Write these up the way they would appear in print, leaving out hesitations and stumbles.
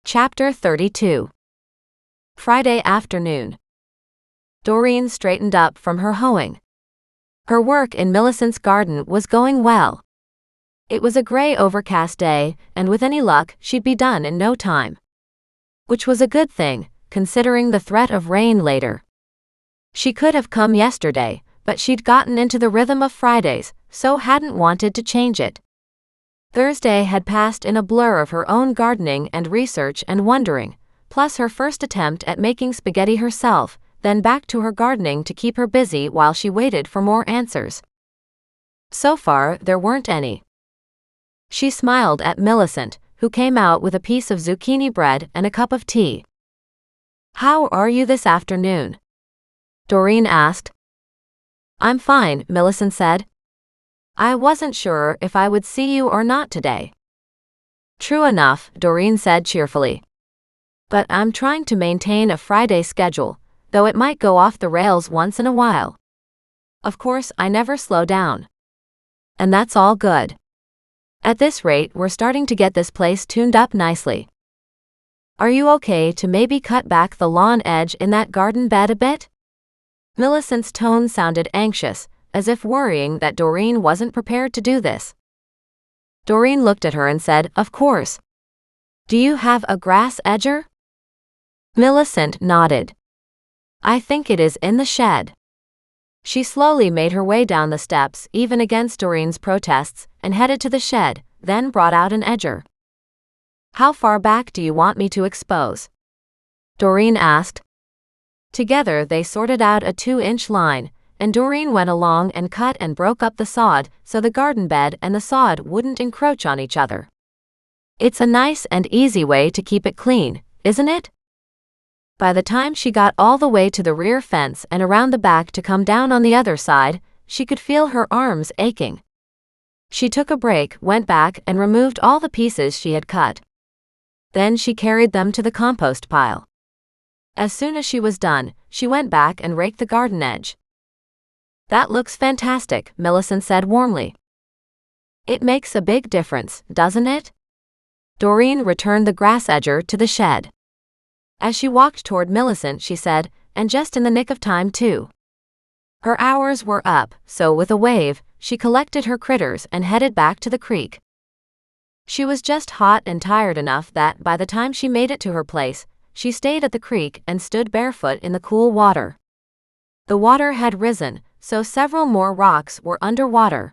Chapter 32. Friday afternoon. Doreen straightened up from her hoeing. Her work in Millicent's garden was going well. It was a gray overcast day, and with any luck, she'd be done in no time. Which was a good thing, considering the threat of rain later. She could have come yesterday, but she'd gotten into the rhythm of Fridays, so hadn't wanted to change it. Thursday had passed in a blur of her own gardening and research and wondering, plus her first attempt at making spaghetti herself, then back to her gardening to keep her busy while she waited for more answers. So far, there weren't any. She smiled at Millicent, who came out with a piece of zucchini bread and a cup of tea. "How are you this afternoon?" Doreen asked. "I'm fine," Millicent said. "I wasn't sure if I would see you or not today." "True enough," Doreen said cheerfully. "But I'm trying to maintain a Friday schedule, though it might go off the rails once in a while. Of course, I never slow down. And that's all good. At this rate, we're starting to get this place tuned up nicely. Are you okay to maybe cut back the lawn edge in that garden bed a bit?" Millicent's tone sounded anxious, as if worrying that Doreen wasn't prepared to do this. Doreen looked at her and said, "Of course. Do you have a grass edger?" Millicent nodded. "I think it is in the shed." She slowly made her way down the steps, even against Doreen's protests, and headed to the shed, then brought out an edger. "How far back do you want me to expose?" Doreen asked. Together they sorted out a 2-inch line, and Doreen went along and cut and broke up the sod so the garden bed and the sod wouldn't encroach on each other. It's a nice and easy way to keep it clean, isn't it? By the time she got all the way to the rear fence and around the back to come down on the other side, she could feel her arms aching. She took a break, went back, and removed all the pieces she had cut. Then she carried them to the compost pile. As soon as she was done, she went back and raked the garden edge. "That looks fantastic," Millicent said warmly. "It makes a big difference, doesn't it?" Doreen returned the grass edger to the shed. As she walked toward Millicent, she said, "And just in the nick of time, too." Her hours were up, so with a wave, she collected her critters and headed back to the creek. She was just hot and tired enough that, by the time she made it to her place, she stayed at the creek and stood barefoot in the cool water. The water had risen, so several more rocks were underwater.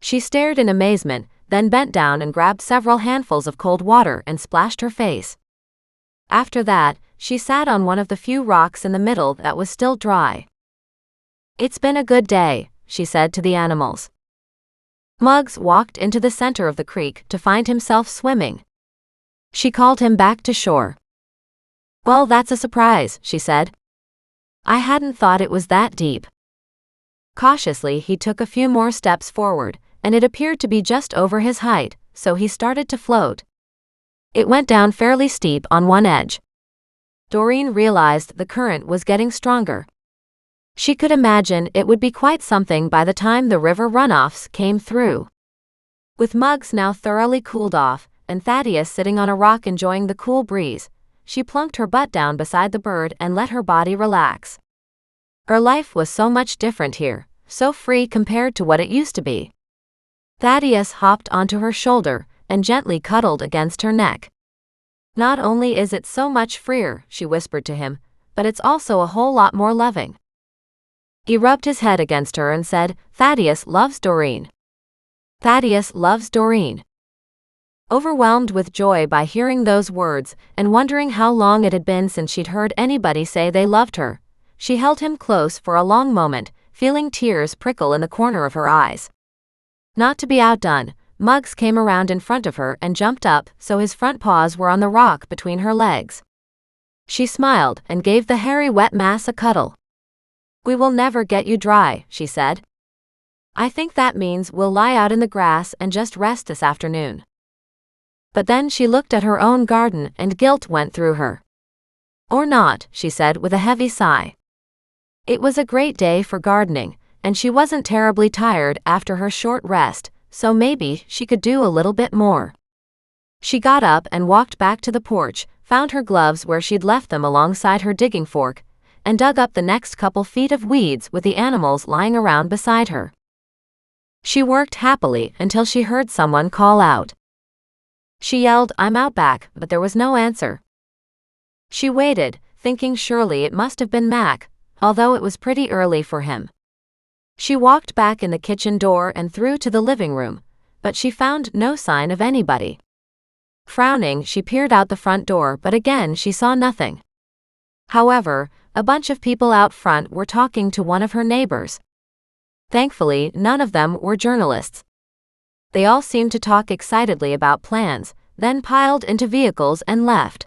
She stared in amazement, then bent down and grabbed several handfuls of cold water and splashed her face. After that, she sat on one of the few rocks in the middle that was still dry. "It's been a good day," she said to the animals. Muggs walked into the center of the creek to find himself swimming. She called him back to shore. "Well, that's a surprise," she said. "I hadn't thought it was that deep." Cautiously, he took a few more steps forward, and it appeared to be just over his height, so he started to float. It went down fairly steep on one edge. Doreen realized the current was getting stronger. She could imagine it would be quite something by the time the river runoffs came through. With Muggs now thoroughly cooled off, and Thaddeus sitting on a rock enjoying the cool breeze, she plunked her butt down beside the bird and let her body relax. Her life was so much different here, so free compared to what it used to be. Thaddeus hopped onto her shoulder and gently cuddled against her neck. "Not only is it so much freer," she whispered to him, "but it's also a whole lot more loving." He rubbed his head against her and said, "Thaddeus loves Doreen. Thaddeus loves Doreen." Overwhelmed with joy by hearing those words and wondering how long it had been since she'd heard anybody say they loved her, she held him close for a long moment, feeling tears prickle in the corner of her eyes. Not to be outdone, Muggs came around in front of her and jumped up so his front paws were on the rock between her legs. She smiled and gave the hairy wet mass a cuddle. "We will never get you dry," she said. "I think that means we'll lie out in the grass and just rest this afternoon." But then she looked at her own garden and guilt went through her. "Or not," she said with a heavy sigh. It was a great day for gardening, and she wasn't terribly tired after her short rest, so maybe she could do a little bit more. She got up and walked back to the porch, found her gloves where she'd left them alongside her digging fork, and dug up the next couple feet of weeds with the animals lying around beside her. She worked happily until she heard someone call out. She yelled, "I'm out back," but there was no answer. She waited, thinking surely it must have been Mac, although it was pretty early for him. She walked back in the kitchen door and through to the living room, but she found no sign of anybody. Frowning, she peered out the front door, but again she saw nothing. However, a bunch of people out front were talking to one of her neighbors. Thankfully, none of them were journalists. They all seemed to talk excitedly about plans, then piled into vehicles and left.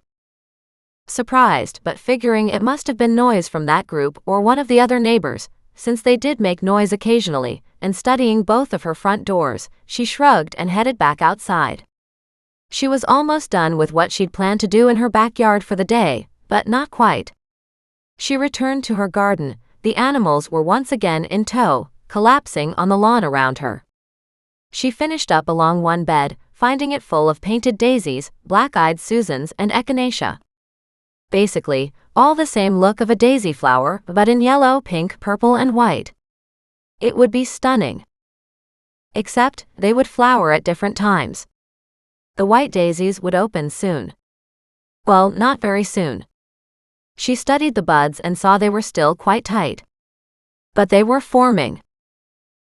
Surprised, but figuring it must have been noise from that group or one of the other neighbors, since they did make noise occasionally, and studying both of her front doors, she shrugged and headed back outside. She was almost done with what she'd planned to do in her backyard for the day, but not quite. She returned to her garden. The animals were once again in tow, collapsing on the lawn around her. She finished up along one bed, finding it full of painted daisies, black-eyed Susans, and echinacea. Basically, all the same look of a daisy flower, but in yellow, pink, purple, and white. It would be stunning. Except, they would flower at different times. The white daisies would open soon. Well, not very soon. She studied the buds and saw they were still quite tight. But they were forming.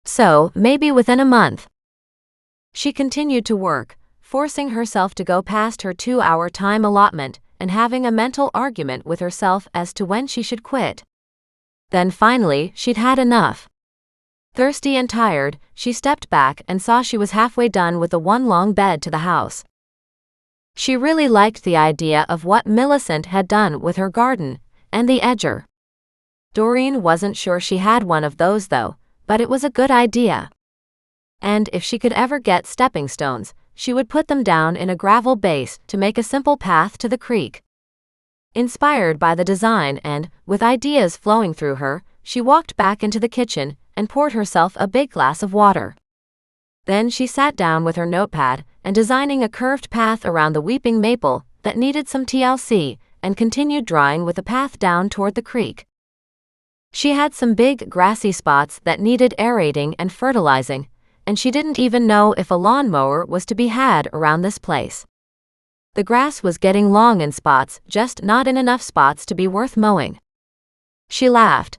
So, maybe within a month. She continued to work, forcing herself to go past her 2-hour time allotment and having a mental argument with herself as to when she should quit. Then finally, she'd had enough. Thirsty and tired, she stepped back and saw she was halfway done with the one long bed to the house. She really liked the idea of what Millicent had done with her garden, and the edger. Doreen wasn't sure she had one of those though, but it was a good idea. And if she could ever get stepping stones, she would put them down in a gravel base to make a simple path to the creek. Inspired by the design and, with ideas flowing through her, she walked back into the kitchen and poured herself a big glass of water. Then she sat down with her notepad and designing a curved path around the weeping maple that needed some TLC and continued drawing with the path down toward the creek. She had some big grassy spots that needed aerating and fertilizing, and she didn't even know if a lawnmower was to be had around this place. The grass was getting long in spots, just not in enough spots to be worth mowing. She laughed.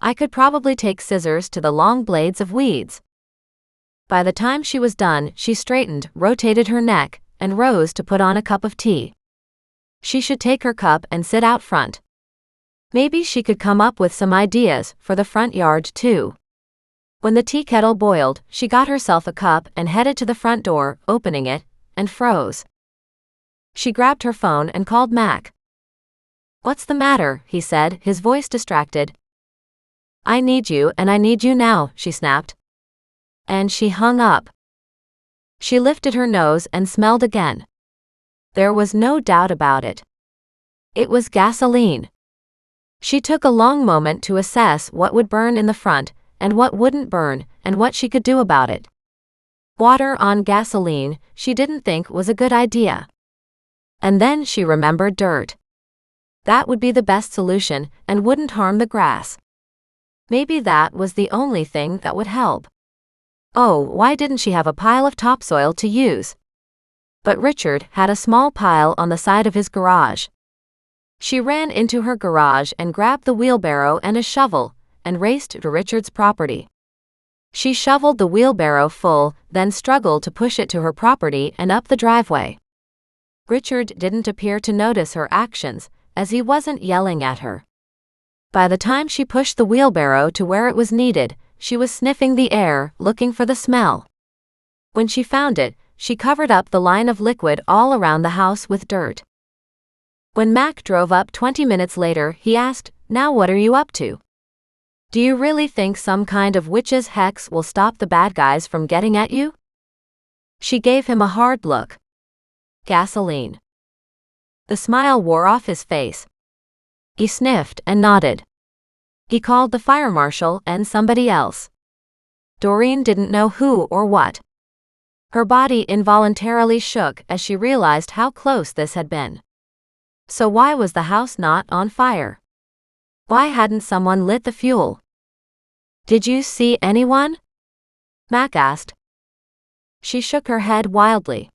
I could probably take scissors to the long blades of weeds. By the time she was done, she straightened, rotated her neck, and rose to put on a cup of tea. She should take her cup and sit out front. Maybe she could come up with some ideas for the front yard too. When the tea kettle boiled, she got herself a cup and headed to the front door, opening it, and froze. She grabbed her phone and called Mac. "What's the matter?" he said, his voice distracted. "I need you and I need you now," she snapped. And she hung up. She lifted her nose and smelled again. There was no doubt about it. It was gasoline. She took a long moment to assess what would burn in the front, and what wouldn't burn, and what she could do about it. Water on gasoline, she didn't think was a good idea. And then she remembered dirt. That would be the best solution, and wouldn't harm the grass. Maybe that was the only thing that would help. Oh, why didn't she have a pile of topsoil to use? But Richard had a small pile on the side of his garage. She ran into her garage and grabbed the wheelbarrow and a shovel, and raced to Richard's property. She shoveled the wheelbarrow full, then struggled to push it to her property and up the driveway. Richard didn't appear to notice her actions, as he wasn't yelling at her. By the time she pushed the wheelbarrow to where it was needed, she was sniffing the air, looking for the smell. When she found it, she covered up the line of liquid all around the house with dirt. When Mac drove up 20 minutes later, he asked, "Now what are you up to? Do you really think some kind of witch's hex will stop the bad guys from getting at you?" She gave him a hard look. Gasoline. The smile wore off his face. He sniffed and nodded. He called the fire marshal and somebody else. Doreen didn't know who or what. Her body involuntarily shook as she realized how close this had been. So why was the house not on fire? Why hadn't someone lit the fuel? Did you see anyone? Mac asked. She shook her head wildly.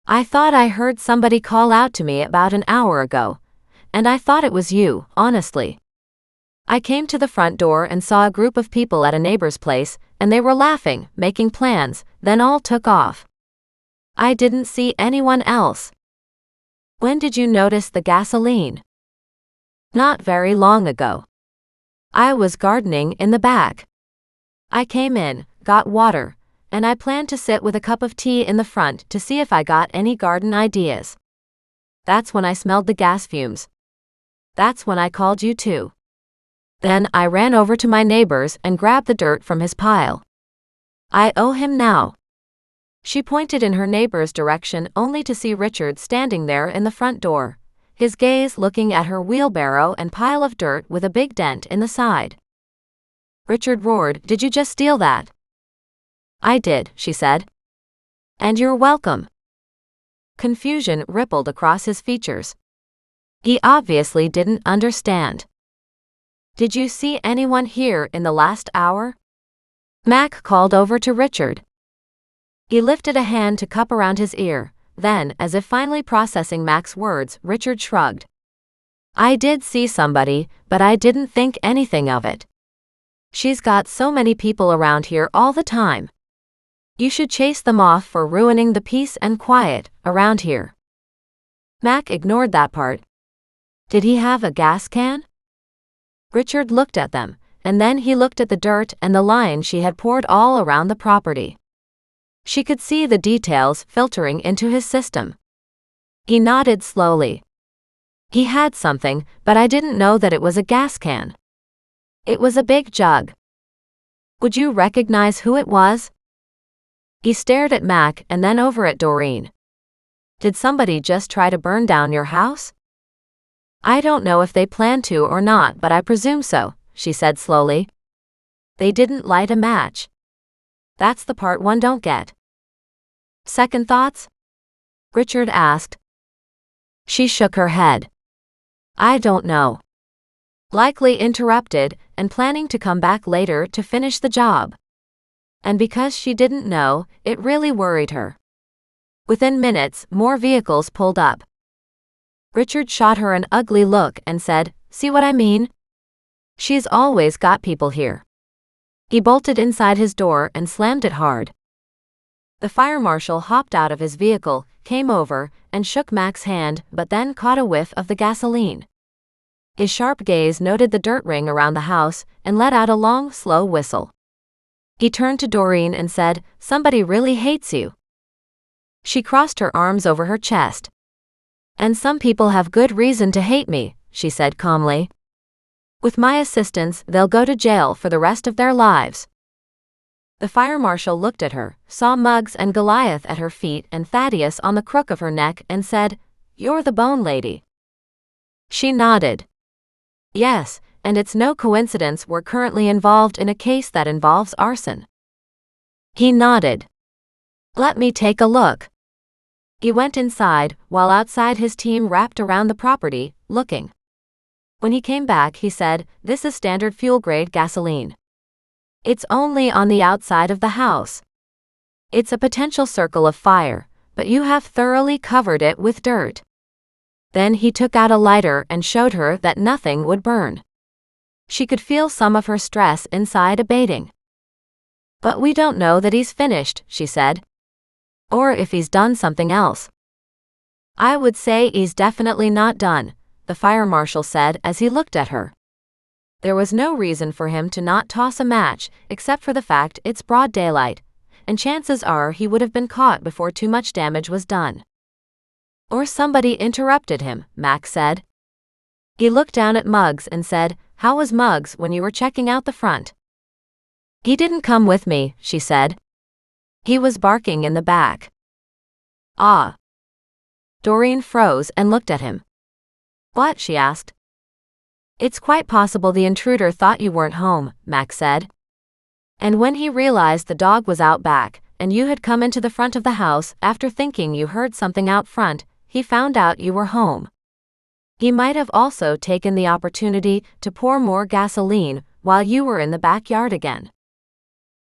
I thought I heard somebody call out to me about an hour ago, and I thought it was you, honestly. I came to the front door and saw a group of people at a neighbor's place, and they were laughing, making plans, then all took off. I didn't see anyone else. When did you notice the gasoline? Not very long ago. I was gardening in the back. I came in, got water, and I planned to sit with a cup of tea in the front to see if I got any garden ideas. That's when I smelled the gas fumes. That's when I called you too. Then I ran over to my neighbor's and grabbed the dirt from his pile. I owe him now. She pointed in her neighbor's direction only to see Richard standing there in the front door, his gaze looking at her wheelbarrow and pile of dirt with a big dent in the side. Richard roared, "Did you just steal that?" I did, she said. And you're welcome. Confusion rippled across his features. He obviously didn't understand. Did you see anyone here in the last hour? Mac called over to Richard. He lifted a hand to cup around his ear, then, as if finally processing Mac's words, Richard shrugged. I did see somebody, but I didn't think anything of it. She's got so many people around here all the time. You should chase them off for ruining the peace and quiet around here. Mac ignored that part. Did he have a gas can? Richard looked at them, and then he looked at the dirt and the line she had poured all around the property. She could see the details filtering into his system. He nodded slowly. He had something, but I didn't know that it was a gas can. It was a big jug. Would you recognize who it was? He stared at Mac and then over at Doreen. Did somebody just try to burn down your house? I don't know if they planned to or not, but I presume so, she said slowly. They didn't light a match. That's the part one don't get. Second thoughts? Richard asked. She shook her head. I don't know. Likely interrupted and planning to come back later to finish the job. And because she didn't know, it really worried her. Within minutes, more vehicles pulled up. Richard shot her an ugly look and said, See what I mean? She's always got people here. He bolted inside his door and slammed it hard. The fire marshal hopped out of his vehicle, came over, and shook Mac's hand, but then caught a whiff of the gasoline. His sharp gaze noted the dirt ring around the house and let out a long, slow whistle. He turned to Doreen and said, Somebody really hates you. She crossed her arms over her chest. And some people have good reason to hate me, she said calmly. With my assistance, they'll go to jail for the rest of their lives. The fire marshal looked at her, saw Muggs and Goliath at her feet and Thaddeus on the crook of her neck and said, You're the bone lady. She nodded. Yes, and it's no coincidence we're currently involved in a case that involves arson. He nodded. Let me take a look. He went inside, while outside his team wrapped around the property, looking. When he came back, he said, This is standard fuel-grade gasoline. It's only on the outside of the house. It's a potential circle of fire, but you have thoroughly covered it with dirt. Then he took out a lighter and showed her that nothing would burn. She could feel some of her stress inside abating. But we don't know that he's finished, she said. Or if he's done something else. I would say he's definitely not done, the fire marshal said as he looked at her. There was no reason for him to not toss a match, except for the fact it's broad daylight, and chances are he would have been caught before too much damage was done. Or somebody interrupted him, Mac said. He looked down at Muggs and said, How was Muggs when you were checking out the front? He didn't come with me, she said. He was barking in the back. Ah. Doreen froze and looked at him. What? She asked. It's quite possible the intruder thought you weren't home, Mac said. And when he realized the dog was out back, and you had come into the front of the house after thinking you heard something out front, he found out you were home. He might have also taken the opportunity to pour more gasoline while you were in the backyard again.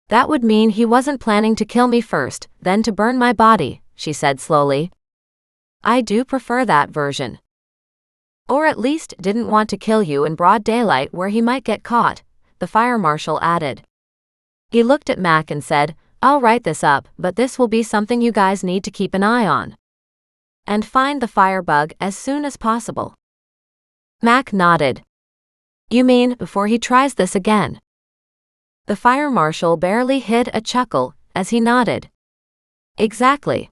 That would mean he wasn't planning to kill me first, then to burn my body, she said slowly. I do prefer that version. Or at least didn't want to kill you in broad daylight where he might get caught, the fire marshal added. He looked at Mac and said, I'll write this up, but this will be something you guys need to keep an eye on. And find the firebug as soon as possible. Mac nodded. You mean before he tries this again? The fire marshal barely hid a chuckle as he nodded. Exactly.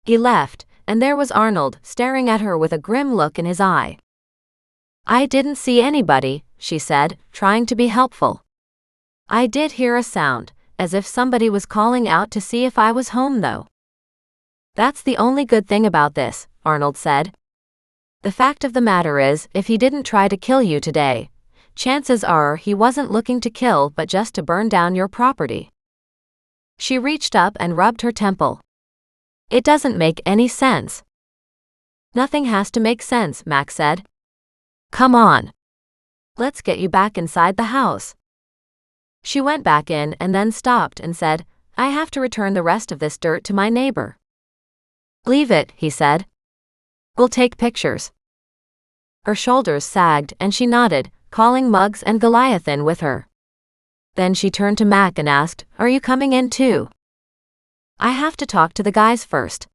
He left, and there was Arnold staring at her with a grim look in his eye. I didn't see anybody, she said, trying to be helpful. I did hear a sound, as if somebody was calling out to see if I was home though. That's the only good thing about this, Arnold said. The fact of the matter is, if he didn't try to kill you today, chances are he wasn't looking to kill but just to burn down your property. She reached up and rubbed her temple. It doesn't make any sense. Nothing has to make sense, Mac said. Come on. Let's get you back inside the house. She went back in and then stopped and said, I have to return the rest of this dirt to my neighbor. Leave it, he said. We'll take pictures. Her shoulders sagged and she nodded, calling Muggs and Goliath in with her. Then she turned to Mac and asked, Are you coming in too? I have to talk to the guys first.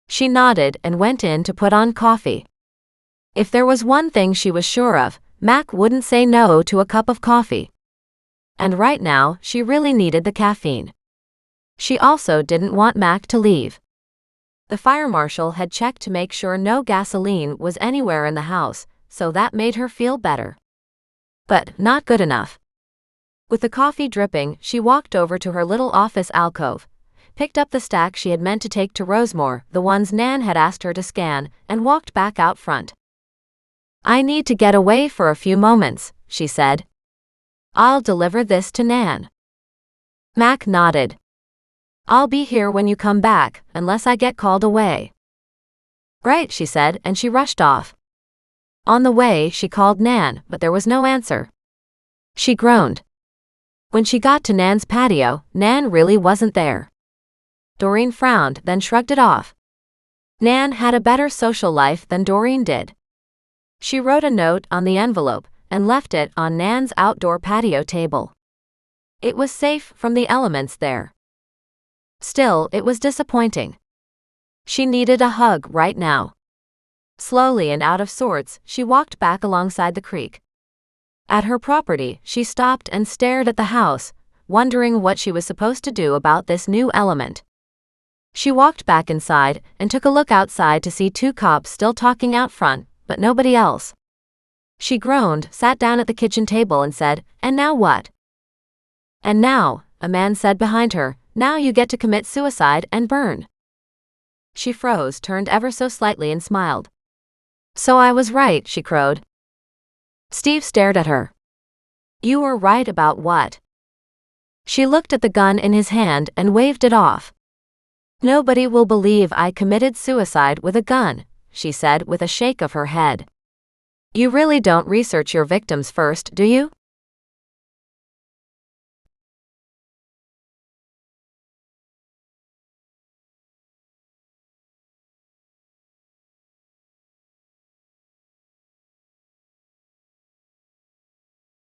She nodded and went in to put on coffee. If there was one thing she was sure of, Mac wouldn't say no to a cup of coffee. And right now, she really needed the caffeine. She also didn't want Mac to leave. The fire marshal had checked to make sure no gasoline was anywhere in the house, so that made her feel better. But not good enough. With the coffee dripping, she walked over to her little office alcove, picked up the stack she had meant to take to Rosemore, the ones Nan had asked her to scan, and walked back out front. I need to get away for a few moments, she said. I'll deliver this to Nan. Mac nodded. I'll be here when you come back, unless I get called away. Right, she said, and she rushed off. On the way, she called Nan, but there was no answer. She groaned. When she got to Nan's patio, Nan really wasn't there. Doreen frowned, then shrugged it off. Nan had a better social life than Doreen did. She wrote a note on the envelope and left it on Nan's outdoor patio table. It was safe from the elements there. Still, it was disappointing. She needed a hug right now. Slowly and out of sorts, she walked back alongside the creek. At her property, she stopped and stared at the house, wondering what she was supposed to do about this new element. She walked back inside and took a look outside to see two cops still talking out front, but nobody else. She groaned, sat down at the kitchen table and said, "And now what?" "And now," a man said behind her, "now you get to commit suicide and burn." She froze, turned ever so slightly and smiled. "So I was right," she crowed. Steve stared at her. "You were right about what?" She looked at the gun in his hand and waved it off. "Nobody will believe I committed suicide with a gun," she said with a shake of her head. "You really don't research your victims first, do you?"